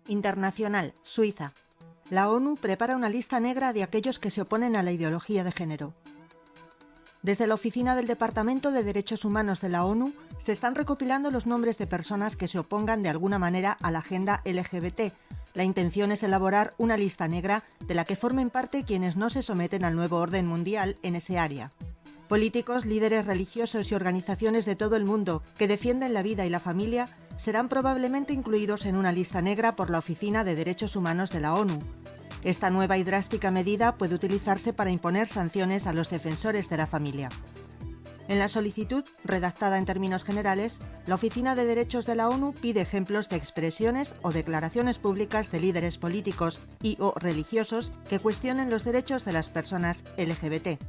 Internacional, Suiza. La ONU prepara una lista negra de aquellos que se oponen a la ideología de género. Desde la Oficina del Departamento de Derechos Humanos de la ONU se están recopilando los nombres de personas que se opongan de alguna manera a la agenda LGBT. La intención es elaborar una lista negra de la que formen parte quienes no se someten al nuevo orden mundial en ese área. Políticos, líderes religiosos y organizaciones de todo el mundo que defienden la vida y la familia serán probablemente incluidos en una lista negra por la Oficina de Derechos Humanos de la ONU. Esta nueva y drástica medida puede utilizarse para imponer sanciones a los defensores de la familia. En la solicitud, redactada en términos generales, la Oficina de Derechos de la ONU pide ejemplos de expresiones o declaraciones públicas de líderes políticos y o religiosos que cuestionen los derechos de las personas LGBT.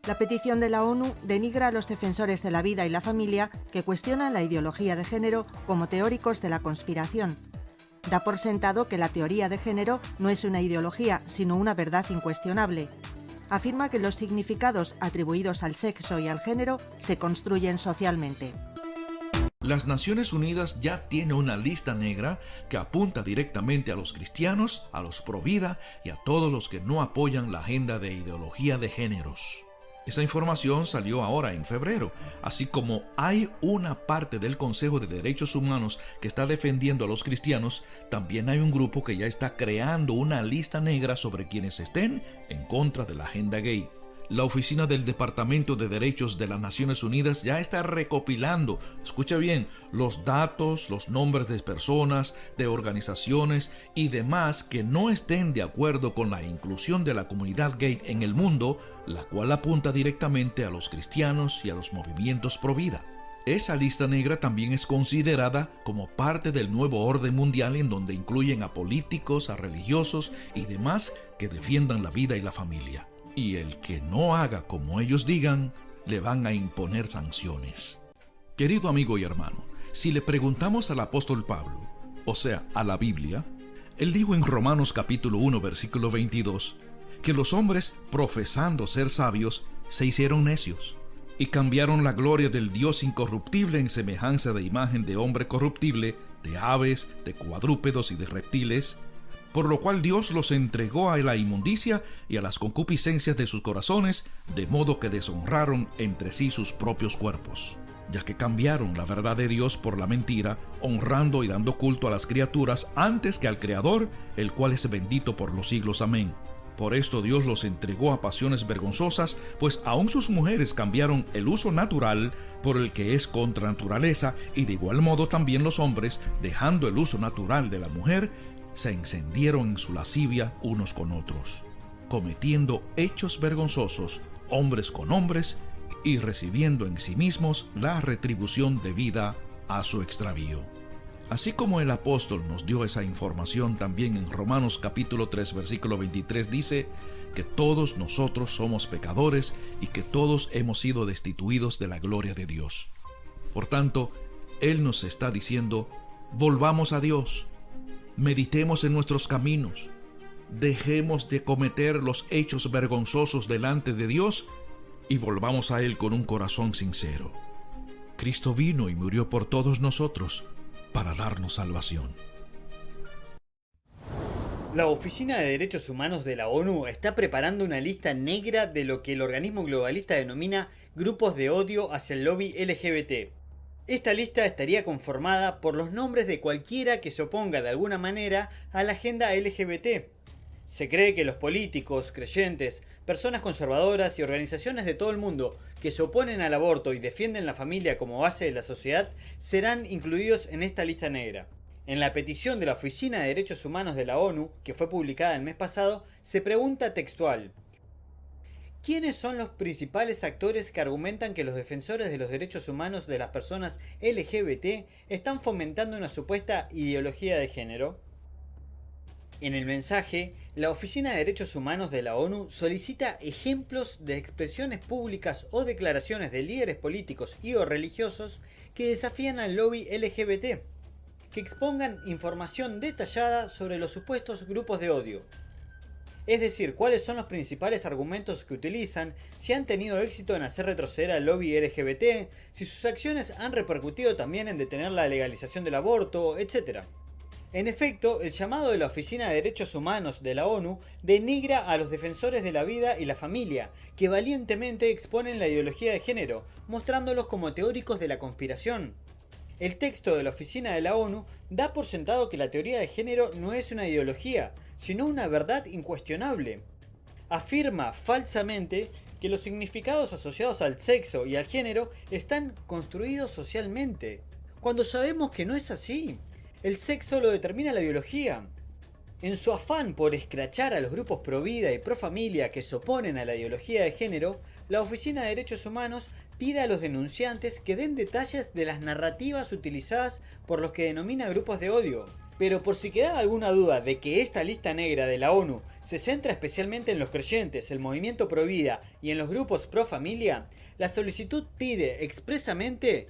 La petición de la ONU denigra a los defensores de la vida y la familia que cuestionan la ideología de género como teóricos de la conspiración. Da por sentado que la teoría de género no es una ideología, sino una verdad incuestionable. Afirma que los significados atribuidos al sexo y al género se construyen socialmente. Las Naciones Unidas ya tiene una lista negra que apunta directamente a los cristianos, a los pro-vida y a todos los que no apoyan la agenda de ideología de géneros. Esa información salió ahora en febrero, así como hay una parte del Consejo de Derechos Humanos que está defendiendo a los cristianos, también hay un grupo que ya está creando una lista negra sobre quienes estén en contra de la agenda gay. La Oficina del Departamento de Derechos de las Naciones Unidas ya está recopilando, escucha bien, los datos, los nombres de personas, de organizaciones y demás que no estén de acuerdo con la inclusión de la comunidad gay en el mundo, la cual apunta directamente a los cristianos y a los movimientos pro vida. Esa lista negra también es considerada como parte del nuevo orden mundial en donde incluyen a políticos, a religiosos y demás que defiendan la vida y la familia. Y el que no haga como ellos digan, le van a imponer sanciones. Querido amigo y hermano, si le preguntamos al apóstol Pablo, o sea, a la Biblia, él dijo en Romanos capítulo 1, versículo 22, que los hombres, profesando ser sabios, se hicieron necios, y cambiaron la gloria del Dios incorruptible en semejanza de imagen de hombre corruptible, de aves, de cuadrúpedos y de reptiles, por lo cual Dios los entregó a la inmundicia y a las concupiscencias de sus corazones, de modo que deshonraron entre sí sus propios cuerpos, ya que cambiaron la verdad de Dios por la mentira, honrando y dando culto a las criaturas antes que al Creador, el cual es bendito por los siglos. Amén. Por esto Dios los entregó a pasiones vergonzosas, pues aún sus mujeres cambiaron el uso natural por el que es contra naturaleza, y de igual modo también los hombres, dejando el uso natural de la mujer, se encendieron en su lascivia unos con otros, cometiendo hechos vergonzosos, hombres con hombres, y recibiendo en sí mismos la retribución debida a su extravío. Así como el apóstol nos dio esa información, también en Romanos capítulo 3, versículo 23 dice que todos nosotros somos pecadores y que todos hemos sido destituidos de la gloria de Dios. Por tanto, Él nos está diciendo, volvamos a Dios. Meditemos en nuestros caminos, dejemos de cometer los hechos vergonzosos delante de Dios y volvamos a Él con un corazón sincero. Cristo vino y murió por todos nosotros para darnos salvación. La Oficina de Derechos Humanos de la ONU está preparando una lista negra de lo que el organismo globalista denomina grupos de odio hacia el lobby LGBT. Esta lista estaría conformada por los nombres de cualquiera que se oponga de alguna manera a la agenda LGBT. Se cree que los políticos, creyentes, personas conservadoras y organizaciones de todo el mundo que se oponen al aborto y defienden la familia como base de la sociedad serán incluidos en esta lista negra. En la petición de la Oficina de Derechos Humanos de la ONU, que fue publicada el mes pasado, se pregunta textual: ¿quiénes son los principales actores que argumentan que los defensores de los derechos humanos de las personas LGBT están fomentando una supuesta ideología de género? En el mensaje, la Oficina de Derechos Humanos de la ONU solicita ejemplos de expresiones públicas o declaraciones de líderes políticos y o religiosos que desafían al lobby LGBT, que expongan información detallada sobre los supuestos grupos de odio. Es decir, cuáles son los principales argumentos que utilizan, si han tenido éxito en hacer retroceder al lobby LGBT, si sus acciones han repercutido también en detener la legalización del aborto, etc. En efecto, el llamado de la Oficina de Derechos Humanos de la ONU denigra a los defensores de la vida y la familia, que valientemente exponen la ideología de género, mostrándolos como teóricos de la conspiración. El texto de la Oficina de la ONU da por sentado que la teoría de género no es una ideología, sino una verdad incuestionable. Afirma falsamente que los significados asociados al sexo y al género están construidos socialmente, cuando sabemos que no es así. El sexo lo determina la biología. En su afán por escrachar a los grupos pro vida y pro familia que se oponen a la ideología de género, la Oficina de Derechos Humanos pide a los denunciantes que den detalles de las narrativas utilizadas por los que denomina grupos de odio. Pero por si quedaba alguna duda de que esta lista negra de la ONU se centra especialmente en los creyentes, el movimiento pro vida y en los grupos pro familia, la solicitud pide expresamente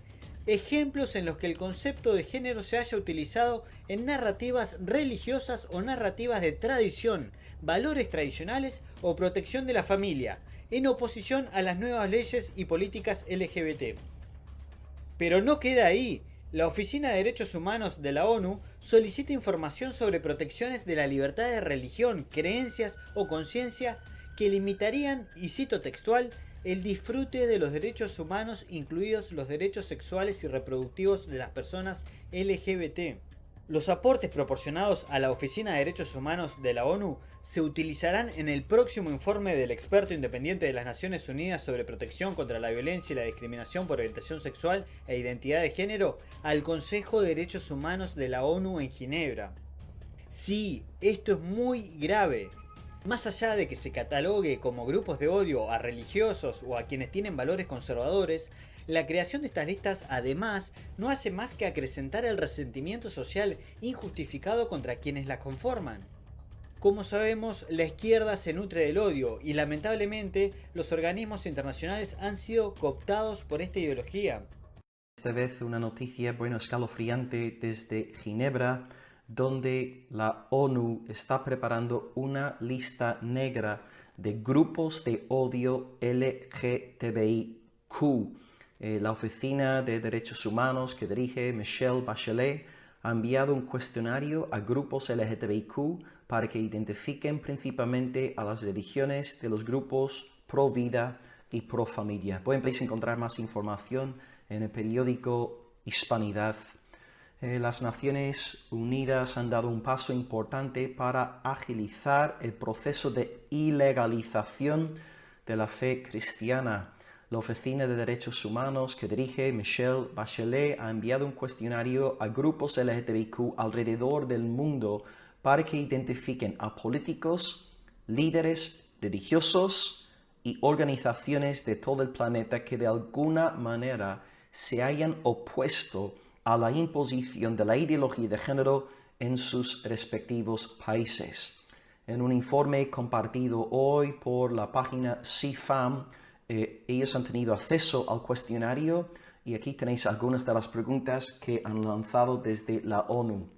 ejemplos en los que el concepto de género se haya utilizado en narrativas religiosas o narrativas de tradición, valores tradicionales o protección de la familia, en oposición a las nuevas leyes y políticas LGBT. Pero no queda ahí. La Oficina de Derechos Humanos de la ONU solicita información sobre protecciones de la libertad de religión, creencias o conciencia que limitarían, y cito textual, el disfrute de los derechos humanos, incluidos los derechos sexuales y reproductivos de las personas LGBT. Los aportes proporcionados a la Oficina de Derechos Humanos de la ONU se utilizarán en el próximo informe del experto independiente de las Naciones Unidas sobre protección contra la violencia y la discriminación por orientación sexual e identidad de género al Consejo de Derechos Humanos de la ONU en Ginebra. Sí, esto es muy grave. Más allá de que se catalogue como grupos de odio a religiosos o a quienes tienen valores conservadores, la creación de estas listas además no hace más que acrecentar el resentimiento social injustificado contra quienes las conforman. Como sabemos, la izquierda se nutre del odio y lamentablemente los organismos internacionales han sido cooptados por esta ideología. Esta vez una noticia, escalofriante desde Ginebra, donde la ONU está preparando una lista negra de grupos de odio LGTBIQ. La Oficina de Derechos Humanos que dirige Michelle Bachelet ha enviado un cuestionario a grupos LGTBIQ para que identifiquen principalmente a las religiones de los grupos pro vida y pro familia. Pueden encontrar más información en el periódico Hispanidad. Las Naciones Unidas han dado un paso importante para agilizar el proceso de ilegalización de la fe cristiana. La Oficina de Derechos Humanos que dirige Michelle Bachelet ha enviado un cuestionario a grupos LGTBIQ alrededor del mundo para que identifiquen a políticos, líderes religiosos y organizaciones de todo el planeta que de alguna manera se hayan opuesto a la imposición de la ideología de género en sus respectivos países. En un informe compartido hoy por la página CFAM, ellos han tenido acceso al cuestionario y aquí tenéis algunas de las preguntas que han lanzado desde la ONU.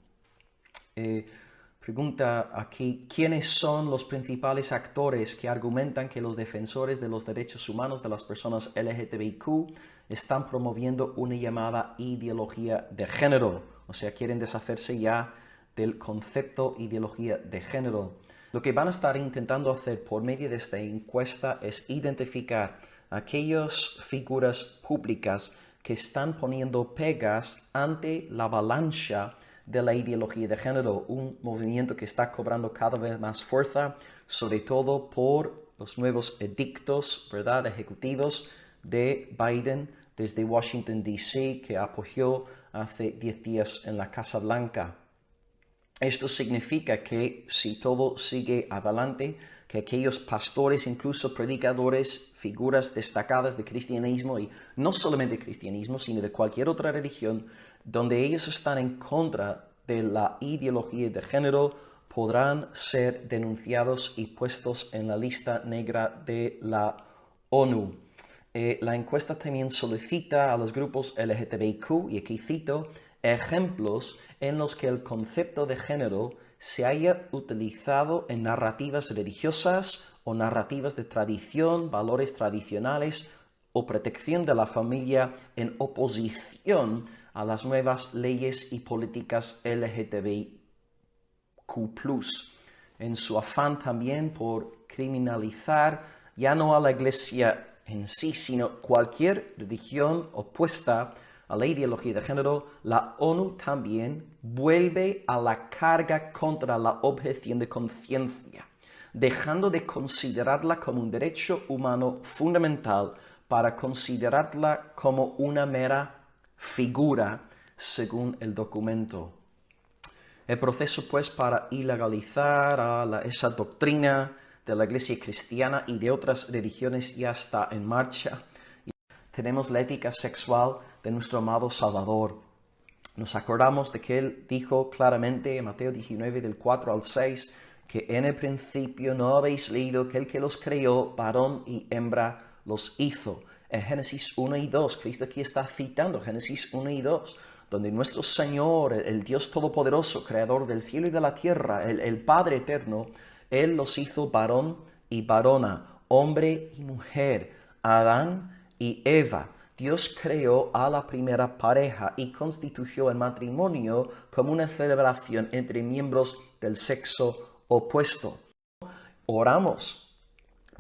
Pregunta aquí, ¿quiénes son los principales actores que argumentan que los defensores de los derechos humanos de las personas LGTBIQ están promoviendo una llamada ideología de género? O sea, quieren deshacerse ya del concepto ideología de género. Lo que van a estar intentando hacer por medio de esta encuesta es identificar aquellas figuras públicas que están poniendo pegas ante la avalancha de la ideología de género, un movimiento que está cobrando cada vez más fuerza, sobre todo por los nuevos edictos, ¿verdad?, ejecutivos de Biden desde Washington, D.C., que apoyó hace 10 días en la Casa Blanca. Esto significa que si todo sigue adelante, que aquellos pastores, incluso predicadores, figuras destacadas de cristianismo, y no solamente cristianismo, sino de cualquier otra religión, donde ellos están en contra de la ideología de género, podrán ser denunciados y puestos en la lista negra de la ONU. La encuesta también solicita a los grupos LGTBIQ, y aquí cito, ejemplos en los que el concepto de género se haya utilizado en narrativas religiosas o narrativas de tradición, valores tradicionales o protección de la familia en oposición a las nuevas leyes y políticas LGTBIQ. en su afán también por criminalizar ya no a la iglesia en sí, sino cualquier religión opuesta a la ideología de género. La ONU también vuelve a la carga contra la objeción de conciencia, dejando de considerarla como un derecho humano fundamental para considerarla como una mera figura, según el documento. El proceso, pues, para ilegalizar esa doctrina de la iglesia cristiana y de otras religiones ya está en marcha. Tenemos la ética sexual de nuestro amado Salvador. Nos acordamos de que Él dijo claramente en Mateo 19, del 4 al 6, que en el principio no habéis leído que el que los creó, varón y hembra, los hizo. En Génesis 1 y 2, Cristo aquí está citando Génesis 1 y 2, donde nuestro Señor, el Dios Todopoderoso, Creador del cielo y de la tierra, el Padre Eterno, Él los hizo varón y varona, hombre y mujer, Adán y Eva. Dios creó a la primera pareja y constituyó el matrimonio como una celebración entre miembros del sexo opuesto. Oramos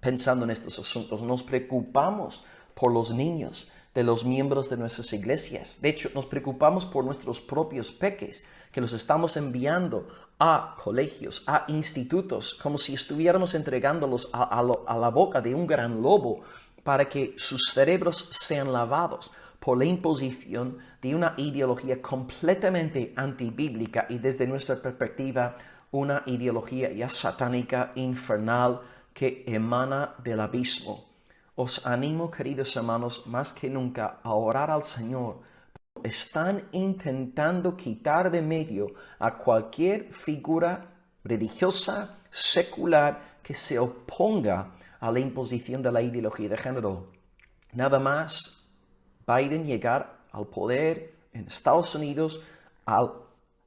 pensando en estos asuntos, nos preocupamos por los niños de los miembros de nuestras iglesias. De hecho, nos preocupamos por nuestros propios peques, que los estamos enviando a colegios, a institutos, como si estuviéramos entregándolos a la boca de un gran lobo para que sus cerebros sean lavados por la imposición de una ideología completamente antibíblica y desde nuestra perspectiva una ideología ya satánica, infernal, que emana del abismo. Os animo, queridos hermanos, más que nunca a orar al Señor. Están intentando quitar de medio a cualquier figura religiosa, secular, que se oponga a la imposición de la ideología de género. Nada más Biden llegar al poder en Estados Unidos, al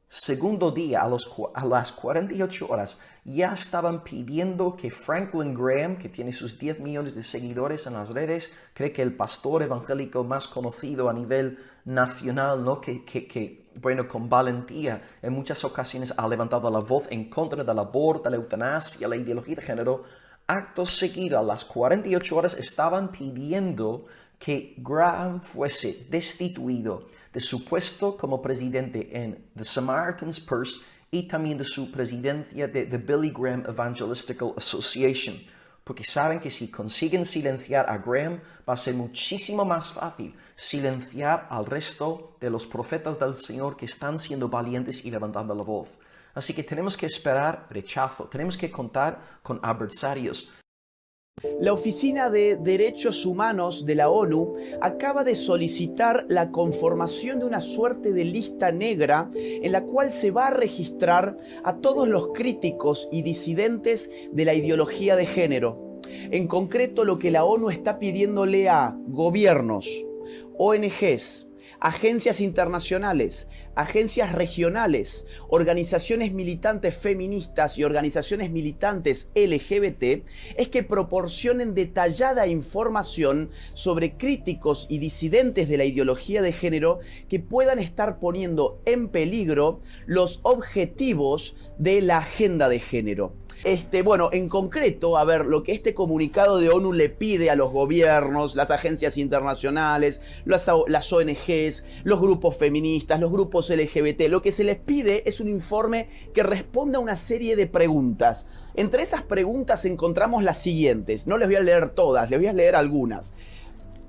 segundo día, a las 48 horas, ya estaban pidiendo que Franklin Graham, que tiene sus 10 millones de seguidores en las redes, cree que el pastor evangélico más conocido a nivel nacional, ¿no? que con valentía en muchas ocasiones ha levantado la voz en contra del aborto, de la eutanasia, la ideología de género. Acto seguido, a las 48 horas, estaban pidiendo que Graham fuese destituido de su puesto como presidente en The Samaritan's Purse y también de su presidencia de The Billy Graham Evangelistical Association, porque saben que si consiguen silenciar a Graham, va a ser muchísimo más fácil silenciar al resto de los profetas del Señor que están siendo valientes y levantando la voz. Así que tenemos que esperar rechazo, tenemos que contar con adversarios. La Oficina de Derechos Humanos de la ONU acaba de solicitar la conformación de una suerte de lista negra en la cual se va a registrar a todos los críticos y disidentes de la ideología de género. En concreto, lo que la ONU está pidiéndole a gobiernos, ONGs, agencias internacionales, agencias regionales, organizaciones militantes feministas y organizaciones militantes LGBT es que proporcionen detallada información sobre críticos y disidentes de la ideología de género que puedan estar poniendo en peligro los objetivos de la agenda de género. En concreto, a ver, lo que este comunicado de ONU le pide a los gobiernos, las agencias internacionales, las ONGs, los grupos feministas, los grupos LGBT, lo que se les pide es un informe que responda a una serie de preguntas. Entre esas preguntas encontramos las siguientes. No les voy a leer todas, les voy a leer algunas.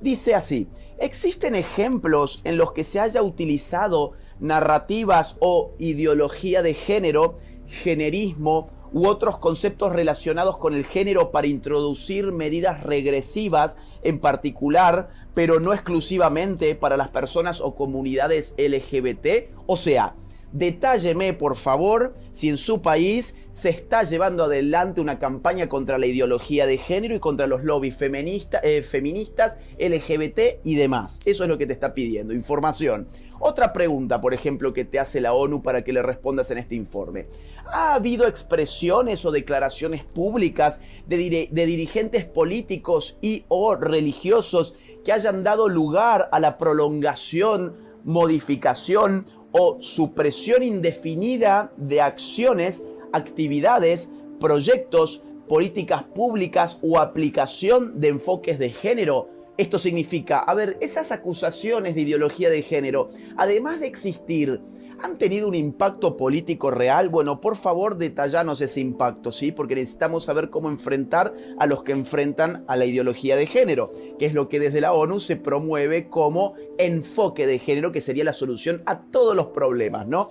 Dice así: ¿existen ejemplos en los que se haya utilizado narrativas o ideología de género, generismo u otros conceptos relacionados con el género para introducir medidas regresivas en particular, pero no exclusivamente para las personas o comunidades LGBT? O sea, detálleme, por favor, si en su país se está llevando adelante una campaña contra la ideología de género y contra los lobbies feministas, LGBT y demás. Eso es lo que te está pidiendo, información. Otra pregunta, por ejemplo, que te hace la ONU para que le respondas en este informe. ¿Ha habido expresiones o declaraciones públicas de dirigentes políticos y o religiosos que hayan dado lugar a la prolongación, modificación o supresión indefinida de acciones actividades, proyectos, políticas públicas o aplicación de enfoques de género. Esto significa, a ver, esas acusaciones de ideología de género, además de existir, ¿han tenido un impacto político real? Bueno, por favor, detallanos ese impacto, ¿sí? Porque necesitamos saber cómo enfrentar a los que enfrentan a la ideología de género, que es lo que desde la ONU se promueve como enfoque de género, que sería la solución a todos los problemas, ¿no?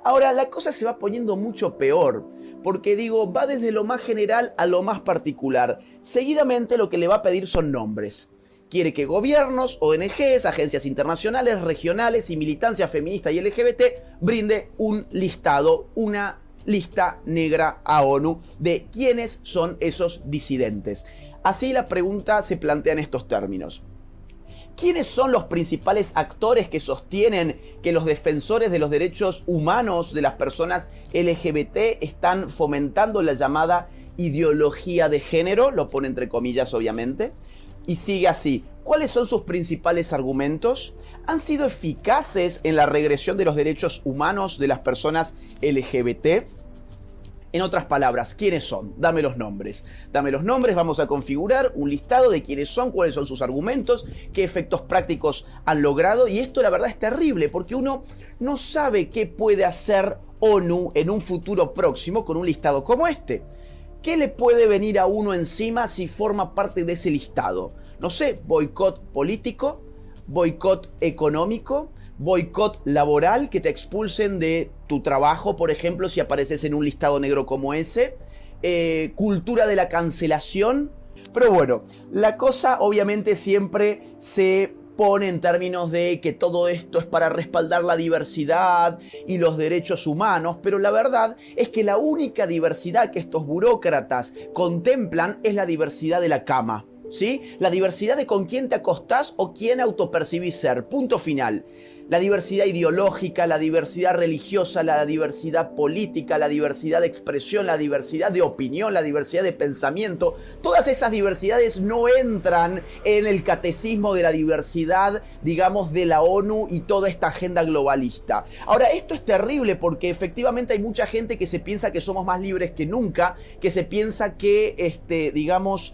Ahora, la cosa se va poniendo mucho peor, porque digo, va desde lo más general a lo más particular. Seguidamente lo que le va a pedir son nombres. Quiere que gobiernos, ONGs, agencias internacionales, regionales y militancia feminista y LGBT brinde un listado, una lista negra a ONU de quiénes son esos disidentes. Así la pregunta se plantea en estos términos. ¿Quiénes son los principales actores que sostienen que los defensores de los derechos humanos de las personas LGBT están fomentando la llamada ideología de género? Lo pone entre comillas, obviamente. Y sigue así. ¿Cuáles son sus principales argumentos? ¿Han sido eficaces en la regresión de los derechos humanos de las personas LGBT? En otras palabras, ¿quiénes son? Dame los nombres. Dame los nombres, vamos a configurar un listado de quiénes son, cuáles son sus argumentos, qué efectos prácticos han logrado. Y esto la verdad es terrible porque uno no sabe qué puede hacer ONU en un futuro próximo con un listado como este. ¿Qué le puede venir a uno encima si forma parte de ese listado? No sé, boicot político, boicot económico, boicot laboral, que te expulsen de tu trabajo, por ejemplo, si apareces en un listado negro como ese, cultura de la cancelación. Pero bueno, la cosa obviamente siempre se pone en términos de que todo esto es para respaldar la diversidad y los derechos humanos, pero la verdad es que la única diversidad que estos burócratas contemplan es la diversidad de la cama, ¿sí? La diversidad de con quién te acostás o quién autopercibís ser, punto final. La diversidad ideológica, la diversidad religiosa, la diversidad política, la diversidad de expresión, la diversidad de opinión, la diversidad de pensamiento, todas esas diversidades no entran en el catecismo de la diversidad, digamos, de la ONU y toda esta agenda globalista. Ahora, esto es terrible porque efectivamente hay mucha gente que se piensa que somos más libres que nunca, que se piensa que, digamos,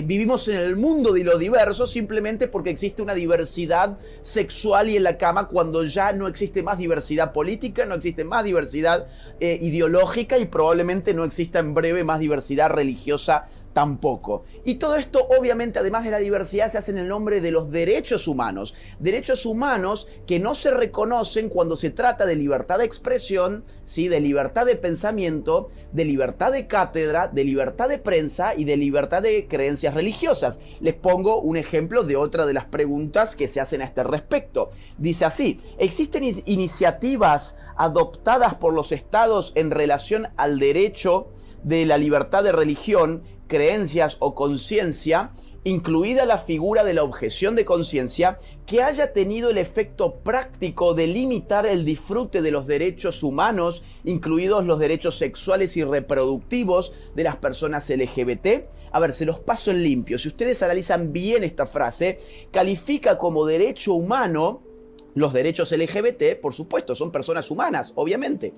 vivimos en el mundo de lo diverso simplemente porque existe una diversidad sexual y en la cama, cuando ya no existe más diversidad política, no existe más diversidad ideológica y probablemente no exista en breve más diversidad religiosa tampoco. Y todo esto obviamente, además de la diversidad, se hace en el nombre de los derechos humanos que no se reconocen cuando se trata de libertad de expresión, ¿sí? De libertad de pensamiento, de libertad de cátedra, de libertad de prensa y de libertad de creencias religiosas. Les pongo un ejemplo de otra de las preguntas que se hacen a este respecto. Dice así: ¿existen iniciativas adoptadas por los estados en relación al derecho de la libertad de religión, creencias o conciencia, incluida la figura de la objeción de conciencia, que haya tenido el efecto práctico de limitar el disfrute de los derechos humanos, incluidos los derechos sexuales y reproductivos de las personas LGBT? A ver, se los paso en limpio. Si ustedes analizan bien esta frase, califica como derecho humano los derechos LGBT, por supuesto, son personas humanas, obviamente,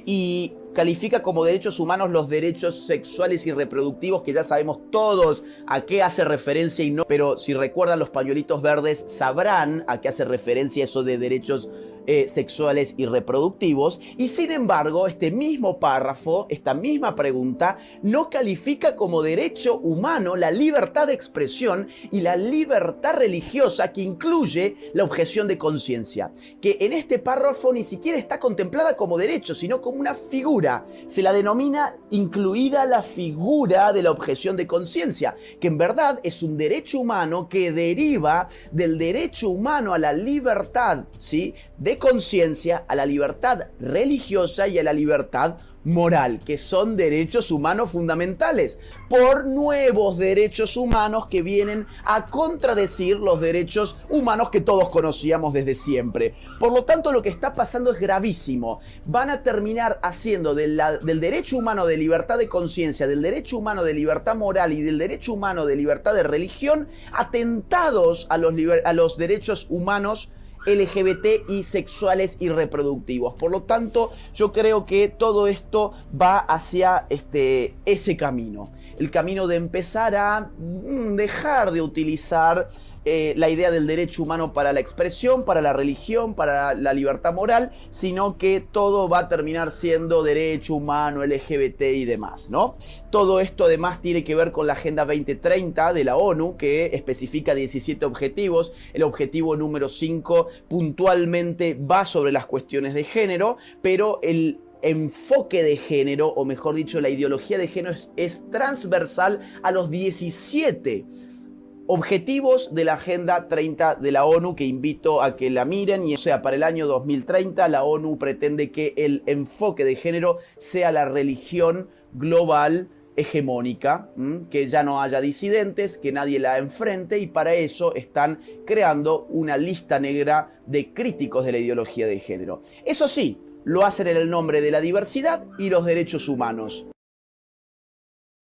y califica como derechos humanos los derechos sexuales y reproductivos, que ya sabemos todos a qué hace referencia y no, pero si recuerdan los pañuelitos verdes sabrán a qué hace referencia eso de derechos sexuales y reproductivos. Y sin embargo, este mismo párrafo, esta misma pregunta, no califica como derecho humano la libertad de expresión y la libertad religiosa, que incluye la objeción de conciencia, que en este párrafo ni siquiera está contemplada como derecho, sino como una figura. Se la denomina incluida la figura de la objeción de conciencia, que en verdad es un derecho humano que deriva del derecho humano a la libertad, ¿sí?, de conciencia, a la libertad religiosa y a la libertad moral, que son derechos humanos fundamentales, por nuevos derechos humanos que vienen a contradecir los derechos humanos que todos conocíamos desde siempre. Por lo tanto, lo que está pasando es gravísimo. Van a terminar haciendo del derecho humano de libertad de conciencia, del derecho humano de libertad moral y del derecho humano de libertad de religión, atentados a los derechos humanos LGBT y sexuales y reproductivos. Por lo tanto, yo creo que todo esto va hacia ese camino. El camino de empezar a dejar de utilizar la idea del derecho humano para la expresión, para la religión, para la libertad moral, sino que todo va a terminar siendo derecho humano, LGBT y demás, ¿no? Todo esto además tiene que ver con la Agenda 2030 de la ONU, que especifica 17 objetivos. El objetivo número 5 puntualmente va sobre las cuestiones de género, pero el enfoque de género, o mejor dicho, la ideología de género es transversal a los 17 objetivos de la Agenda 30 de la ONU, que invito a que la miren. Y o sea, para el año 2030 la ONU pretende que el enfoque de género sea la religión global hegemónica, que ya no haya disidentes, que nadie la enfrente, y para eso están creando una lista negra de críticos de la ideología de género. Eso sí, lo hacen en el nombre de la diversidad y los derechos humanos.